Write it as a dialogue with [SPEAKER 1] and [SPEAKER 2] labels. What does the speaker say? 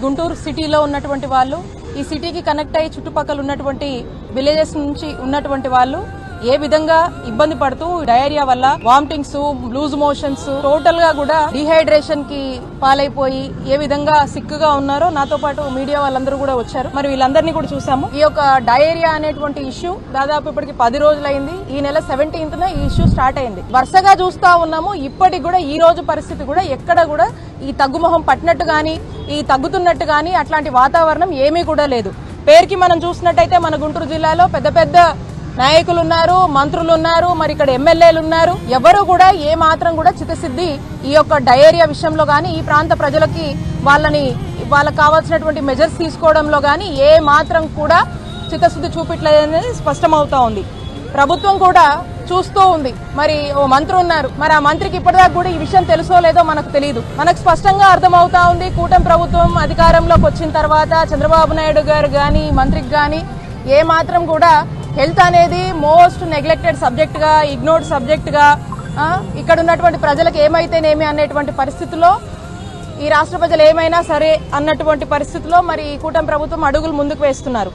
[SPEAKER 1] గుంటూరు సిటీలో ఉన్నటువంటి వాళ్ళు, ఈ సిటీకి కనెక్ట్ అయ్యి చుట్టుపక్కల ఉన్నటువంటి విలేజెస్ నుంచి ఉన్నటువంటి వాళ్ళు ఏ విధంగా ఇబ్బంది పడుతూ డయేరియా వల్ల వామిటింగ్స్, లూజ్ మోషన్స్, టోటల్ గా కూడా డిహైడ్రేషన్ కి పాలైపోయి ఏ విధంగా సిక్ గా ఉన్నారో నాతో పాటు మీడియా వాళ్ళందరూ కూడా వచ్చారు. మరి వీళ్ళందరినీ కూడా చూసాము. ఈ యొక్క డయేరియా అనేటువంటి ఇష్యూ దాదాపు ఇప్పటికి 10 రోజులైంది. ఈ నెల 17న ఈ ఇష్యూ స్టార్ట్ అయింది. వరుసగా చూస్తా ఉన్నాము. ఇప్పటికి కూడా ఈ రోజు పరిస్థితి కూడా ఎక్కడ కూడా ఈ తగ్గుముఖం పట్టినట్టు గానీ, ఈ తగ్గుతున్నట్టు గానీ అట్లాంటి వాతావరణం ఏమీ కూడా లేదు. పేరుకి మనం చూసినట్టయితే మన గుంటూరు జిల్లాలో పెద్ద పెద్ద నాయకులు ఉన్నారు, మంత్రులు ఉన్నారు, మరి ఇక్కడ ఎమ్మెల్యేలు ఉన్నారు. ఎవరు కూడా ఏ మాత్రం కూడా చిత్తశుద్ధి ఈ యొక్క డయేరియా విషయంలో గానీ, ఈ ప్రాంత ప్రజలకి వాళ్ళకి కావాల్సినటువంటి మెజర్స్ తీసుకోవడంలో గానీ ఏ మాత్రం కూడా చిత్తశుద్ధి చూపించలేదనేది స్పష్టమవుతా ఉంది. ప్రభుత్వం కూడా చూస్తూ ఉంది. మరి ఓ మంత్రి ఉన్నారు, మరి ఆ మంత్రికి ఇప్పటిదాకా కూడా ఈ విషయం తెలుసో లేదో మనకు తెలియదు. మనకు స్పష్టంగా అర్థమవుతా ఉంది. కూటమి ప్రభుత్వం అధికారంలోకి వచ్చిన తర్వాత చంద్రబాబు నాయుడు గారు గానీ, మంత్రికి గానీ ఏ మాత్రం కూడా హెల్త్ అనేది మోస్ట్ నెగ్లెక్టెడ్ సబ్జెక్ట్ గా, ఇగ్నోర్డ్ సబ్జెక్ట్ గా, ఇక్కడ ఉన్నటువంటి ప్రజలకు ఏమైతేనేమి అనేటువంటి పరిస్థితుల్లో, ఈ రాష్ట్ర ప్రజలు ఏమైనా సరే అన్నటువంటి పరిస్థితుల్లో మరి కూటమి ప్రభుత్వం అడుగులు ముందుకు వేస్తున్నారు.